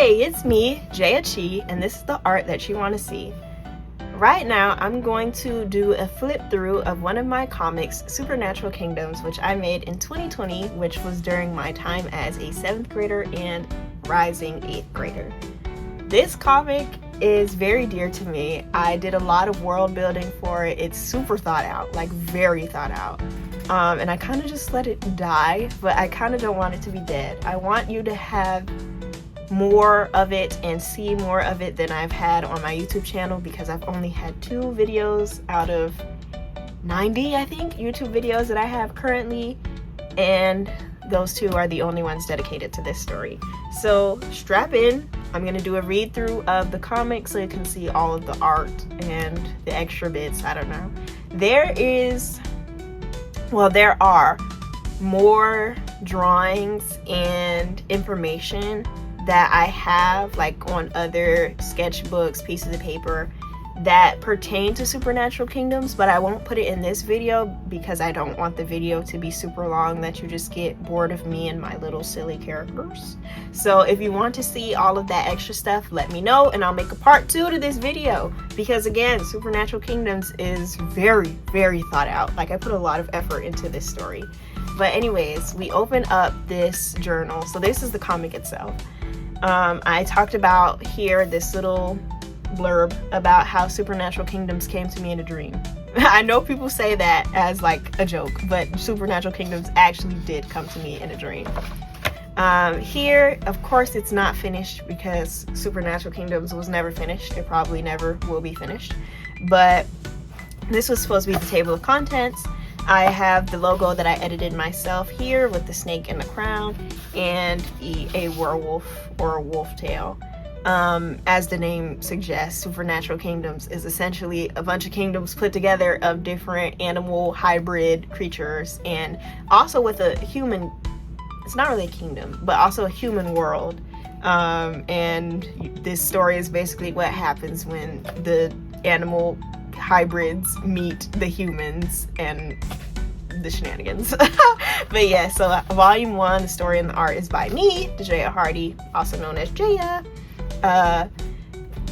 Hey, it's me, Jaya, and this is the art that you want to see. Right now, I'm going to do a flip through of one of my comics, Supernatural Kingdoms, which I made in 2020, which was during my time as a 7th grader and rising 8th grader. This comic is very dear to me. I did a lot of world building for it. It's super thought out, like very thought out. And I kind of just let it die, but I kind of don't want it to be dead. I want you to have more of it and see more of it than I've had on my YouTube channel, because I've only had 2 videos out of 90, I think, YouTube videos that I have currently, and those 2 are the only ones dedicated to this story. So strap in. I'm gonna do a read through of the comic so you can see all of the art and the extra bits. I don't know. There are more drawings and information that I have, like on other sketchbooks, pieces of paper, that pertain to Supernatural Kingdoms, but I won't put it in this video because I don't want the video to be super long that you just get bored of me and my little silly characters. So if you want to see all of that extra stuff, let me know and I'll make a part 2 to this video, because again, Supernatural Kingdoms is very, very thought out. Like, I put a lot of effort into this story. But anyways, we open up this journal. So this is the comic itself. I talked about here this little blurb about how Supernatural Kingdoms came to me in a dream. I know people say that as like a joke, but Supernatural Kingdoms actually did come to me in a dream. Here, of course, it's not finished because Supernatural Kingdoms was never finished. It probably never will be finished. But this was supposed to be the table of contents. I have the logo that I edited myself here with the snake and the crown and a werewolf or a wolf tail. As the name suggests, Supernatural Kingdoms is essentially a bunch of kingdoms put together of different animal hybrid creatures, and also with a human, it's not really a kingdom, but also a human world. And this story is basically what happens when the animal hybrids meet the humans and the shenanigans. But yeah, so volume 1, the story and the art is by me, DeJaya Hardy, also known as Jaya.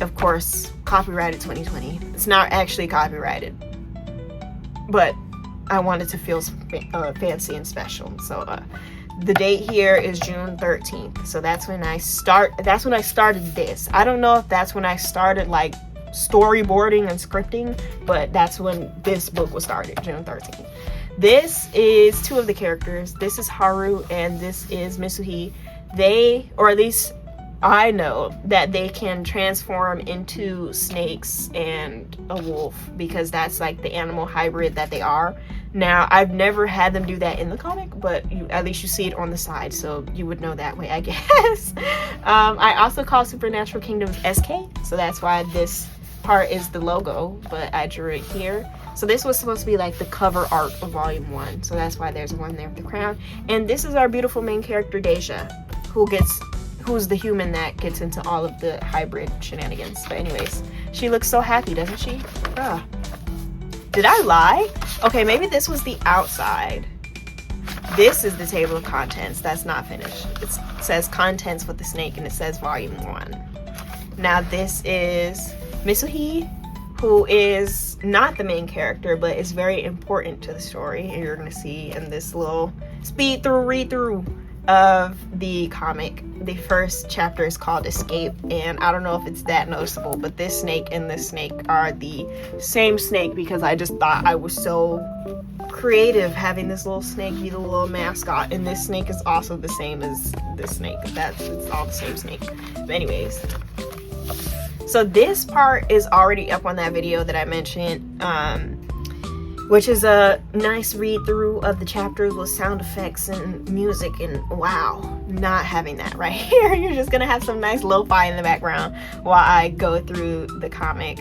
Of course, copyrighted 2020. It's not actually copyrighted, but I wanted to feel fancy and special. So the date here is June 13th. So that's when I started this. I don't know if that's when I started like storyboarding and scripting, but that's when this book was started, June 13th. This is 2 of the characters. This is Haru and this is Mitsuhi. They, or at least I know, that they can transform into snakes and a wolf because that's like the animal hybrid that they are. Now, I've never had them do that in the comic, but at least you see it on the side, so you would know that way, I guess. I also call Supernatural Kingdoms SK, so that's why this part is the logo, but I drew it here. So this was supposed to be like the cover art of volume 1, so that's why there's one there with the crown. And this is our beautiful main character, DeJaya, who's the human that gets into all of the hybrid shenanigans. But anyways, she looks so happy, doesn't she? Did I lie? Okay, maybe this was the outside. This is the table of contents that's not finished. It says contents with the snake and it says volume 1. Now this is Mitsuhi, who is not the main character, but is very important to the story, and you're gonna see in this little read through of the comic. The first chapter is called Escape, and I don't know if it's that noticeable, but this snake and this snake are the same snake because I just thought I was so creative having this little snake be the little mascot, and this snake is also the same as this snake. It's all the same snake. But anyways, so this part is already up on that video that I mentioned, which is a nice read through of the chapters with sound effects and music, and wow, not having that right here. You're just gonna have some nice lo-fi in the background while I go through the comic.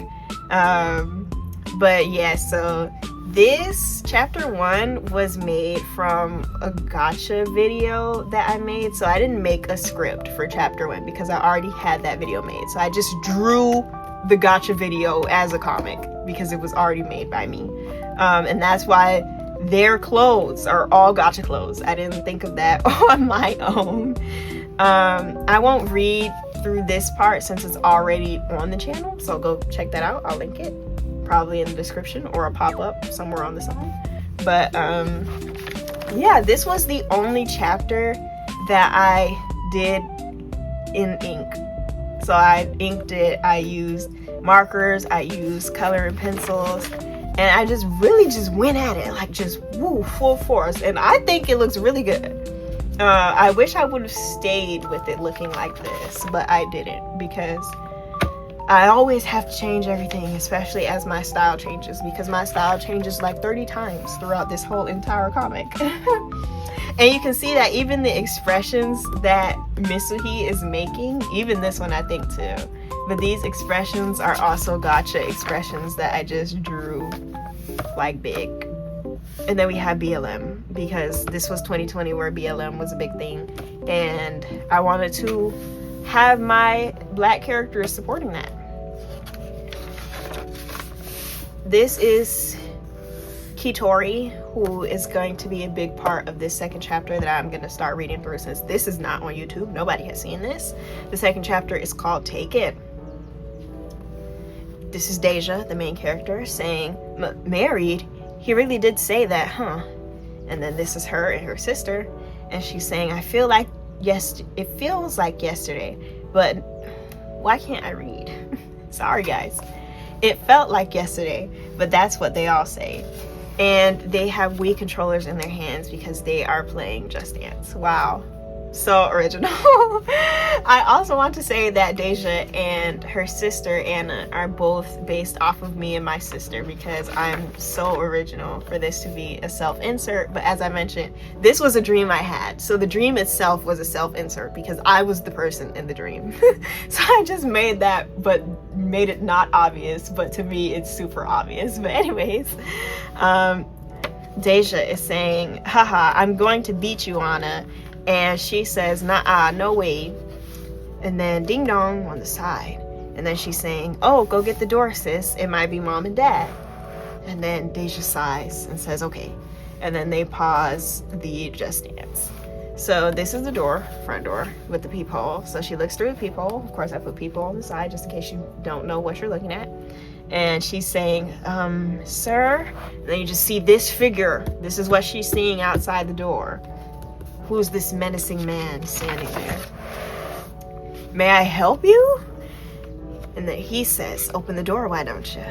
But yeah, so this chapter 1 was made from a gotcha video that I made. So I didn't make a script for chapter 1 because I already had that video made. So I just drew the gotcha video as a comic because it was already made by me. And that's why their clothes are all gotcha clothes. I didn't think of that on my own. I won't read through this part since it's already on the channel, so go check that out. I'll link it probably in the description or a pop-up somewhere on the side. But yeah, this was the only chapter that I did in ink. So I inked it, I used markers, I used coloring pencils, and I just really just went at it, like just woo, full force. And I think it looks really good. I wish I would have stayed with it looking like this, but I didn't, because I always have to change everything, especially as my style changes, because my style changes like 30 times throughout this whole entire comic. And you can see that even the expressions that Mitsuhi is making, even this one I think too, but these expressions are also gotcha expressions that I just drew like big. And then we have BLM, because this was 2020 where BLM was a big thing, and I wanted to have my black characters supporting that. This is Kitori, who is going to be a big part of this second chapter that I'm going to start reading through, since this is not on YouTube. Nobody has seen this. The second chapter is called Take It. This is DeJaya, the main character, saying, married? He really did say that, huh? And then this is her and her sister, and she's saying, I feel like it feels like yesterday, but why can't I read? Sorry guys. It felt like yesterday, but that's what they all say. And they have Wii controllers in their hands because they are playing Just Dance. Wow, so original. I also want to say that DeJaya and her sister Anna are both based off of me and my sister, because I'm so original for this to be a self-insert. But as I mentioned, this was a dream I had, so the dream itself was a self-insert because I was the person in the dream. So I just made that, but made it not obvious, but to me it's super obvious. But anyways, DeJaya is saying, haha, I'm going to beat you, Anna. And she says, nah, no way. And then ding dong on the side. And then she's saying, oh, go get the door, sis. It might be mom and dad. And then DeJaya sighs and says, okay. And then they pause the Just Dance. So this is the door, front door, with the peephole. So she looks through the peephole. Of course, I put peephole on the side just in case you don't know what you're looking at. And she's saying, sir. And then you just see this figure. This is what she's seeing outside the door. Who's this menacing man standing there? May I help you? And then he says, open the door, why don't you?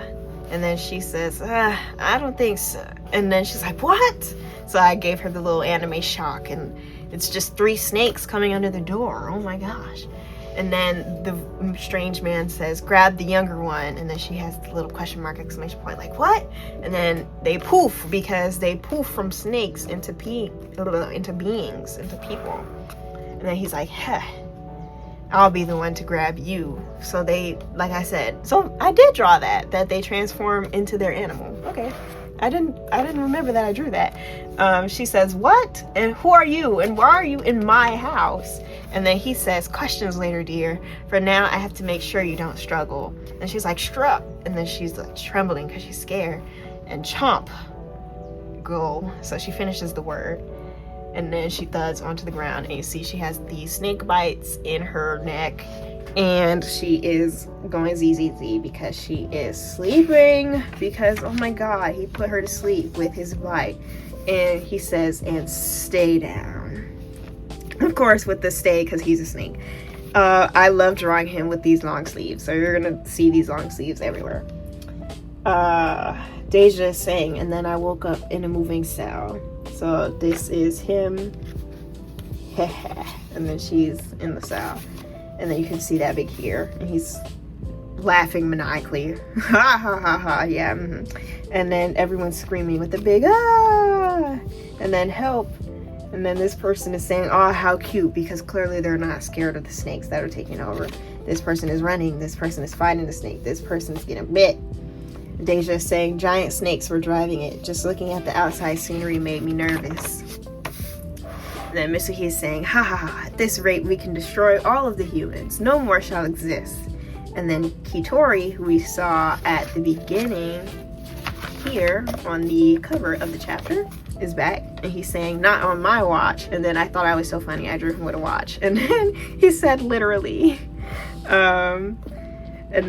And then she says, I don't think so. And then she's like, what? So I gave her the little anime shock, and it's just 3 snakes coming under the door. Oh my gosh. And then the strange man says, grab the younger one. And then she has the little question mark, exclamation point, like, what? And then they poof, because they poof from snakes into beings, into people. And then he's like, heh, I'll be the one to grab you. So they, like I said, so I did draw that they transform into their animal. Okay. I didn't remember that I drew that. She says, what? And who are you? And why are you in my house? And then he says, questions later, dear. For now, I have to make sure you don't struggle. And she's like, struck. And then she's like trembling because she's scared. And chomp. Go. So she finishes the word. And then she thuds onto the ground. And you see she has these snake bites in her neck. And she is going ZZZ because she is sleeping. Because, oh my God, he put her to sleep with his bite. And he says, and stay down. Of course, with the stay, because he's a snake. I love drawing him with these long sleeves. So you're going to see these long sleeves everywhere. DeJaya is saying, and then I woke up in a moving cell. So this is him. And then she's in the cell. And then you can see that big ear. And he's laughing maniacally. Ha ha ha ha. Yeah. And then everyone's screaming with the big ah. And then help. And then this person is saying, oh, how cute. Because clearly they're not scared of the snakes that are taking over. This person is running. This person is fighting the snake. This person is getting bit. DeJaya is saying, giant snakes were driving it. Just looking at the outside scenery made me nervous. And then Mitsuhi is saying, ha ha ha, at this rate we can destroy all of the humans. No more shall exist. And then Kitori, who we saw at the beginning here on the cover of the chapter, is back, and he's saying, not on my watch. And then I thought I was so funny, I drew him with a watch, and then he said literally. And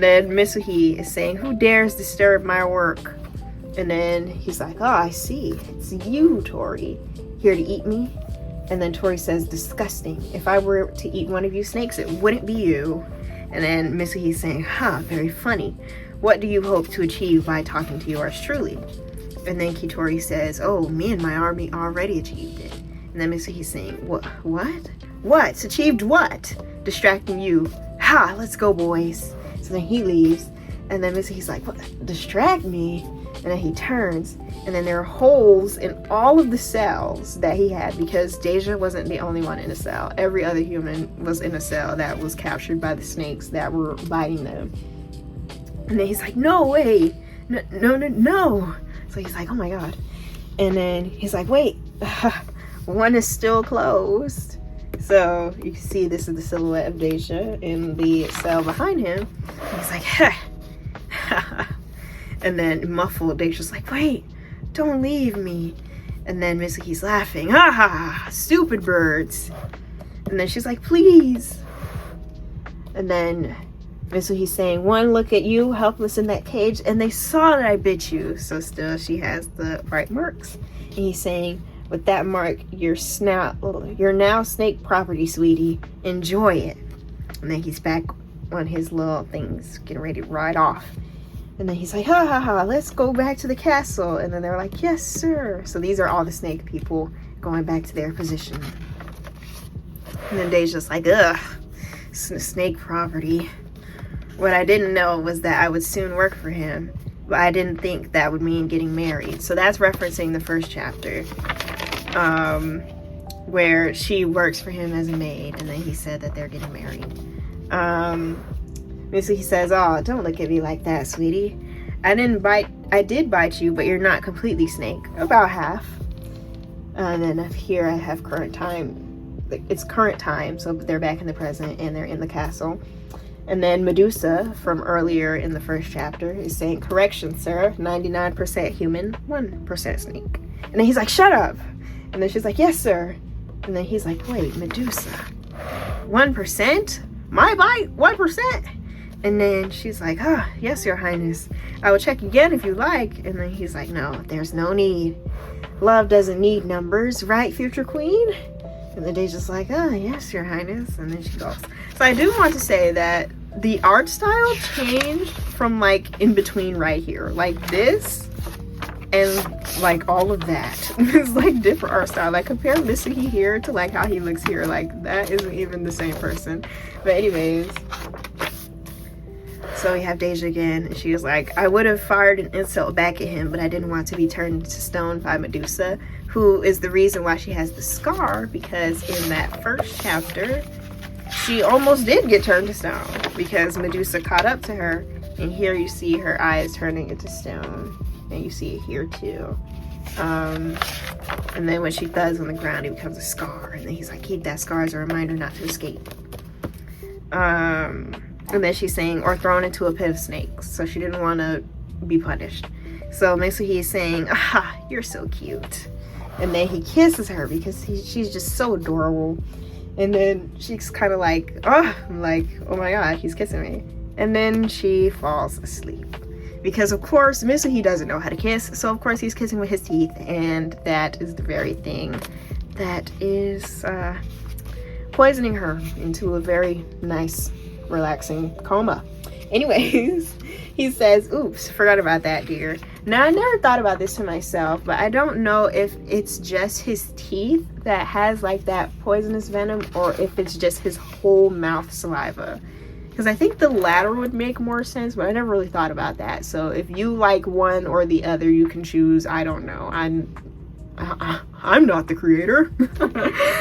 then Mitsuhi is saying, who dares disturb my work? And then he's like, oh, I see, it's you, Tori, here to eat me? And then Tori says, disgusting. If I were to eat one of you snakes, it wouldn't be you. And then Mitsuhi's saying, huh, very funny. What do you hope to achieve by talking to yours truly? And then Kitori says, oh, me and my army already achieved it. And then Mitsuhi's saying, what? What? Achieved what? Distracting you. Ha, let's go, boys. So then he leaves. And then Mitsuhi's like, what? Distract me? And then he turns, and then there are holes in all of the cells that he had, because Deja wasn't the only one in a cell. Every other human was in a cell that was captured by the snakes that were biting them. And then he's like, no way, no. So he's like, oh my god. And then he's like, wait, one is still closed. So you can see this is the silhouette of Deja in the cell behind him. And he's like, ha. And then muffled, Deja's like, wait, don't leave me. And then Mitsuhi's laughing, ha, stupid birds. And then she's like, please. And then Mitsuhi's saying, one look at you, helpless in that cage, and they saw that I bit you. So still she has the bright marks. And he's saying, with that mark, you're now snake property, sweetie. Enjoy it. And then he's back on his little things, getting ready to ride off. And then he's like, ha, let's go back to the castle. And then they're like, yes, sir. So these are all the snake people going back to their position. And then Deja's like, ugh, snake property. What I didn't know was that I would soon work for him, but I didn't think that would mean getting married. So that's referencing the first chapter, where she works for him as a maid, and then he said that they're getting married. Mitsuhi says, oh, don't look at me like that, sweetie. I did bite you, but you're not completely snake. About half. And then up here I have current time. It's current time, so they're back in the present and they're in the castle. And then Medusa from earlier in the first chapter is saying, correction, sir, 99% human, 1% snake. And then he's like, shut up. And then she's like, yes, sir. And then he's like, wait, Medusa, 1%? My bite, 1%? And then she's like, oh, yes, your highness. I will check again if you like. And then he's like, no, there's no need. Love doesn't need numbers, right, future queen? And then Deja's like, oh, yes, your highness. And then she goes. So I do want to say that the art style changed from like in between right here. Like this and like all of that. It's like different art style. Like compare Mitsuhi here to like how he looks here. Like that isn't even the same person. But anyways. So we have Deja again, and she was like, I would have fired an insult back at him, but I didn't want to be turned into stone by Medusa, who is the reason why she has the scar, because in that first chapter, she almost did get turned to stone, because Medusa caught up to her, and here you see her eyes turning into stone, and you see it here too. And then when she thuds on the ground, it becomes a scar, and then he's like, keep that scar as a reminder not to escape. And then she's saying, or thrown into a pit of snakes. So she didn't want to be punished. So Mitsuhi is saying, ah, you're so cute. And then he kisses her because she's just so adorable. And then she's kind of like, oh, I'm like, oh my god, he's kissing me. And then she falls asleep. Because of course, Mitsuhi doesn't know how to kiss. So of course he's kissing with his teeth. And that is the very thing that is poisoning her into a very nice, relaxing coma. Anyways, he says, oops, forgot about that, dear. Now I never thought about this to myself, but I don't know if it's just his teeth that has like that poisonous venom, or if it's just his whole mouth saliva, because I think the latter would make more sense, but I never really thought about that. So if you like one or the other, you can choose. I don't know, I'm not the creator.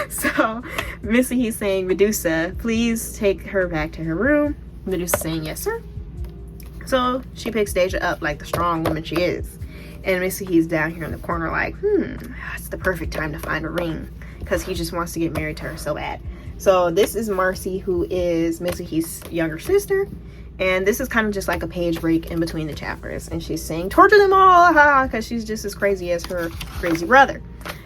So Mitsuhi's saying, Medusa, please take her back to her room. Medusa's saying, yes, sir. So she picks Deja up like the strong woman she is. And Mitsuhi's down here in the corner like, it's the perfect time to find a ring, because he just wants to get married to her so bad. So this is Marcy, who is Mitsuhi's younger sister. And this is kind of just like a page break in between the chapters. And she's saying, torture them all, because she's just as crazy as her crazy brother.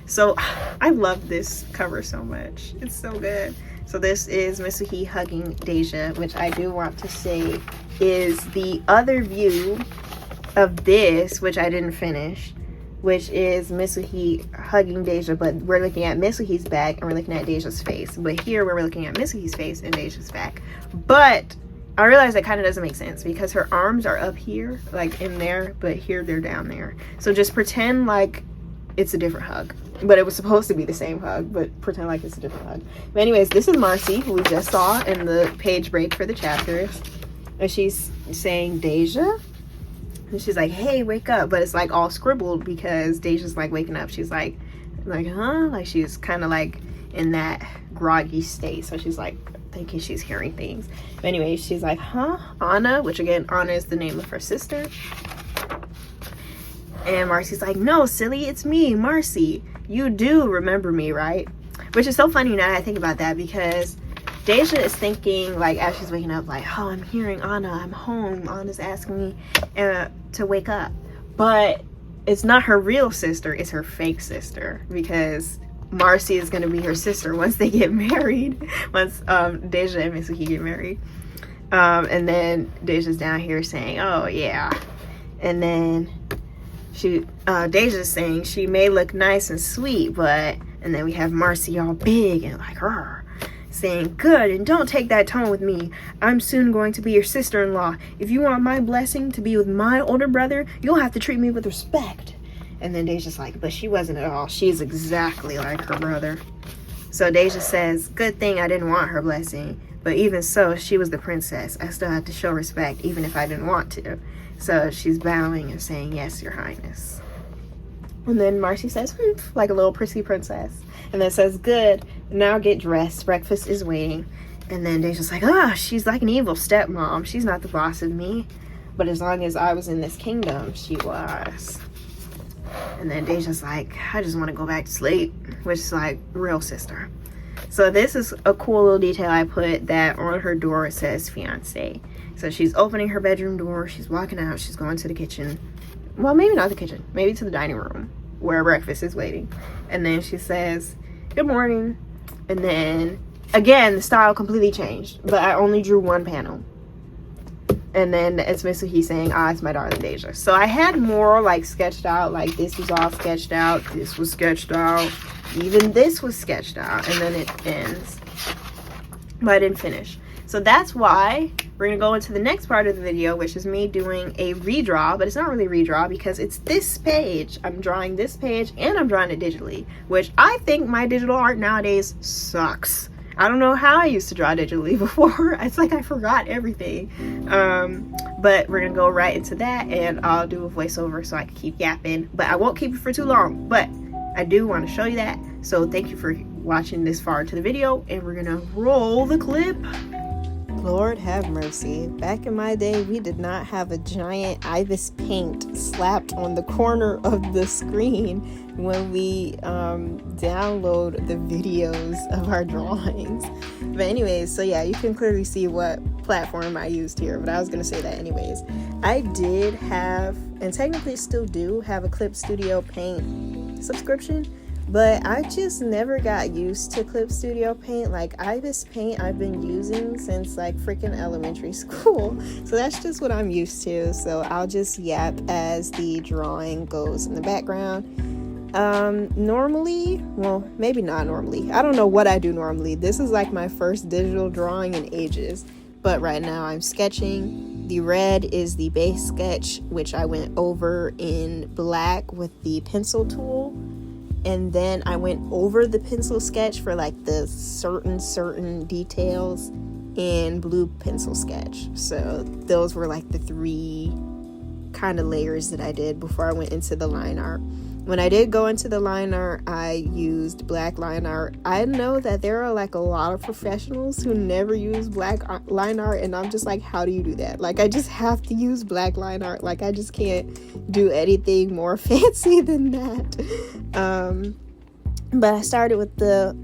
So I love this cover so much. It's so good. So this is Mitsuhi hugging DeJaya, which I do want to say is the other view of this, which I didn't finish, which is Mitsuhi hugging DeJaya, but we're looking at Mitsuhi's back and we're looking at DeJaya's face. But here we're looking at Mitsuhi's face and DeJaya's back. But I realize that kind of doesn't make sense because her arms are up here, like in there, but here they're down there. So just pretend like it's a different hug. But it was supposed to be the same hug, but pretend like it's a different hug. But anyways, this is Marcy, who we just saw in the page break for the chapters. And she's saying DeJaya. And she's like, hey, wake up. But it's like all scribbled because DeJaya's like waking up. She's like, huh? Like she's kind of like in that groggy state. So she's like thinking she's hearing things. But anyway, she's like, huh? Anna, which again, Anna is the name of her sister. And Marcy's like, no, silly, it's me, Marcy. You do remember me, right? Which is so funny now that I think about that, because DeJaya is thinking, like, as she's waking up, like, oh, I'm hearing Anna, I'm home. Anna's asking me to wake up. But it's not her real sister, it's her fake sister, because Marcy is going to be her sister once they get married, once DeJaya and Mitsuhi get married. And then DeJaya's down here saying, oh, yeah. And then DeJaya's saying she may look nice and sweet, but, and then we have Marcy all big and like, her saying, good, and don't take that tone with me. I'm soon going to be your sister-in-law. If you want my blessing to be with my older brother, you'll have to treat me with respect. And then DeJaya's like, but she wasn't at all. She's exactly like her brother. So DeJaya says, good thing I didn't want her blessing, but even so, she was the princess. I still have to show respect even if I didn't want to. So she's bowing and saying, yes, your highness. And then Marcy says, like a little prissy princess. And then says, good, now get dressed. Breakfast is waiting. And then DeJaya's like, oh, she's like an evil stepmom. She's not the boss of me. But as long as I was in this kingdom, she was. And then DeJaya's like, I just want to go back to sleep. Which is like, real sister. So this is a cool little detail I put, that on her door it says fiance. So she's opening her bedroom door, she's walking out, she's going to the kitchen. Well, maybe not the kitchen, maybe to the dining room where breakfast is waiting. And then she says, good morning. And then, again, the style completely changed, but I only drew one panel. And then it's Mitsuhi saying, ah, it's my darling DeJaya. So I had more like sketched out, like this was all sketched out, this was sketched out, even this was sketched out, and then it ends. But I didn't finish. So that's why we're gonna go into the next part of the video, which is me doing a redraw, but it's not really a redraw because it's this page. I'm drawing this page and I'm drawing it digitally, which I think my digital art nowadays sucks. I don't know how I used to draw digitally before. It's like I forgot everything. But we're gonna go right into that, and I'll do a voiceover so I can keep yapping, but I won't keep it for too long, but I do want to show you that. So thank you for watching this far into the video, and we're gonna roll the clip. Lord have mercy. Back in my day, we did not have a giant ibispaint slapped on the corner of the screen when we download the videos of our drawings. But anyways, so yeah, you can clearly see what platform I used here, but I was gonna say that anyways. I did have, and technically still do, have a Clip Studio Paint subscription, but I just never got used to Clip Studio Paint. Like ibispaint I've been using since like freaking elementary school, so that's just what I'm used to. So I'll just yap as the drawing goes in the background. Normally, well, maybe not normally, I don't know what I do normally. This is like my first digital drawing in ages, but right now I'm sketching. The red is the base sketch, which I went over in black with the pencil tool, and then I went over the pencil sketch for like the certain details in blue pencil sketch. So those were like the three kind of layers that I did before I went into the line art. When I did go into the line art, I used black line art. I know that there are like a lot of professionals who never use black line art, and I'm just like, how do you do that? Like, I just have to use black line art. Like, I just can't do anything more fancy than that. But I started with the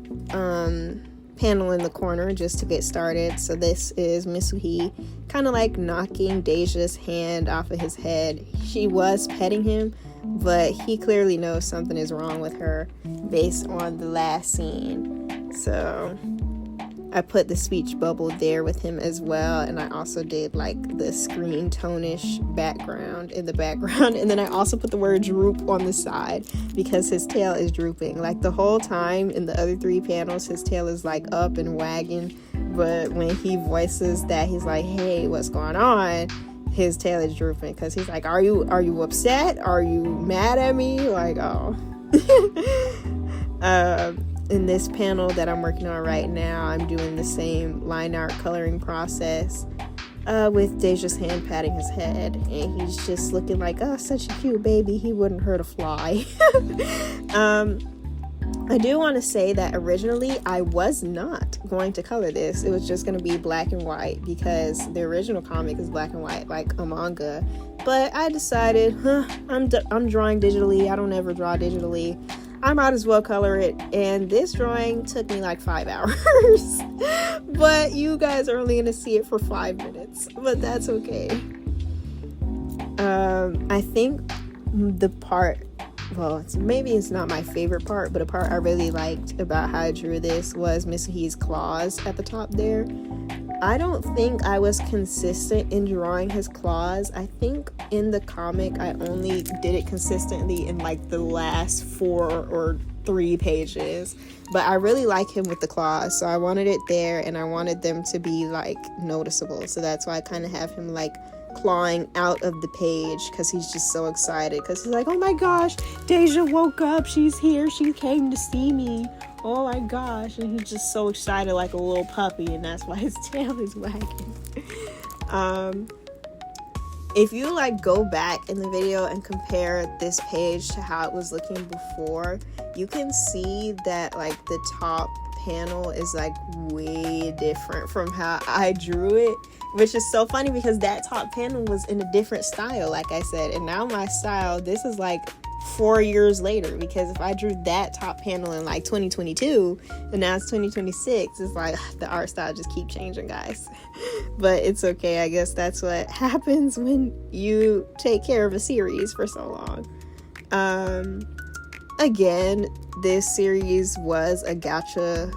panel in the corner just to get started. So this is Mitsuhi kind of like knocking DeJaya's hand off of his head. She was petting him, but he clearly knows something is wrong with her based on the last scene. So I put the speech bubble there with him as well, and I also did like the screen tone-ish background in the background, and then I also put the word droop on the side because his tail is drooping. Like the whole time in the other 3 panels his tail is like up and wagging, but when he voices that he's like, hey, what's going on, his tail is drooping because he's like, are you upset? Are you mad at me? Like, oh. In this panel that I'm working on right now, I'm doing the same line art coloring process with DeJaya's hand patting his head, and he's just looking like, oh, such a cute baby, he wouldn't hurt a fly. I do want to say that originally I was not going to color this. It was just going to be black and white because the original comic is black and white, like a manga. But I decided, I'm drawing digitally. I don't ever draw digitally. I might as well color it. And this drawing took me like 5 hours. But you guys are only going to see it for 5 minutes. But that's okay. I think the part, well, maybe it's not my favorite part, but a part I really liked about how I drew this was Misuhi's claws at the top there. I don't think I was consistent in drawing his claws. I think in the comic I only did it consistently in like the last 4 or 3 pages, but I really like him with the claws, so I wanted it there and I wanted them to be like noticeable, so that's why I kind of have him like clawing out of the page because he's just so excited because he's like, oh my gosh, DeJaya woke up, she's here, she came to see me, oh my gosh, and he's just so excited like a little puppy, and that's why his tail is wagging. If you like go back in the video and compare this page to how it was looking before, you can see that like the top panel is like way different from how I drew it, which is so funny because that top panel was in a different style, like I said, and now my style, this is like 4 years later, because if I drew that top panel in like 2022 and now it's 2026, it's like the art style just keep changing, guys. But it's okay, I guess that's what happens when you take care of a series for so long. Again, this series was a gotcha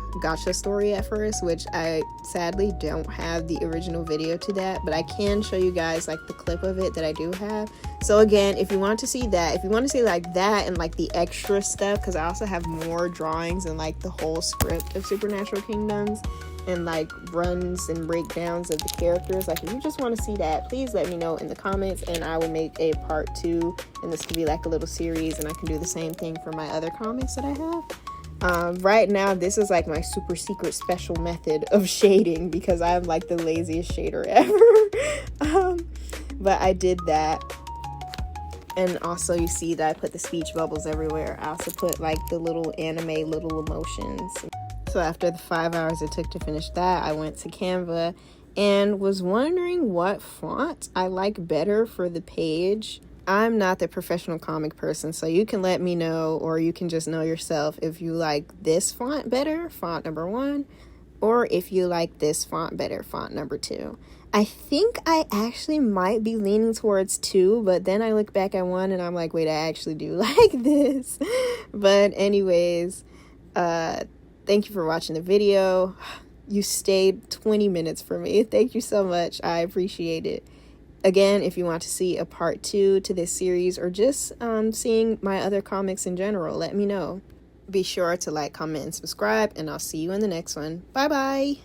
story at first, which I sadly don't have the original video to that, but I can show you guys like the clip of it that I do have. So again, if you want to see that, if you want to see like that and like the extra stuff, because I also have more drawings and like the whole script of Supernatural Kingdoms and like runs and breakdowns of the characters, like if you just want to see that, please let me know in the comments and I will make a part 2, and this could be like a little series, and I can do the same thing for my other comics that I have. Right now this is like my super secret special method of shading because I'm like the laziest shader ever. But I did that, and also you see that I put the speech bubbles everywhere. I also put like the little anime little emotions. So after the 5 hours it took to finish that, I went to Canva and was wondering what font I like better for the page. I'm not the professional comic person, so you can let me know, or you can just know yourself if you like this font better, font number 1, or if you like this font better, font number 2. I think I actually might be leaning towards 2, but then I look back at 1 and I'm like, wait, I actually do like this. But anyways, thank you for watching the video. You stayed 20 minutes for me. Thank you so much. I appreciate it. Again, if you want to see a part 2 to this series, or just seeing my other comics in general, let me know. Be sure to like, comment, and subscribe, and I'll see you in the next one. Bye bye.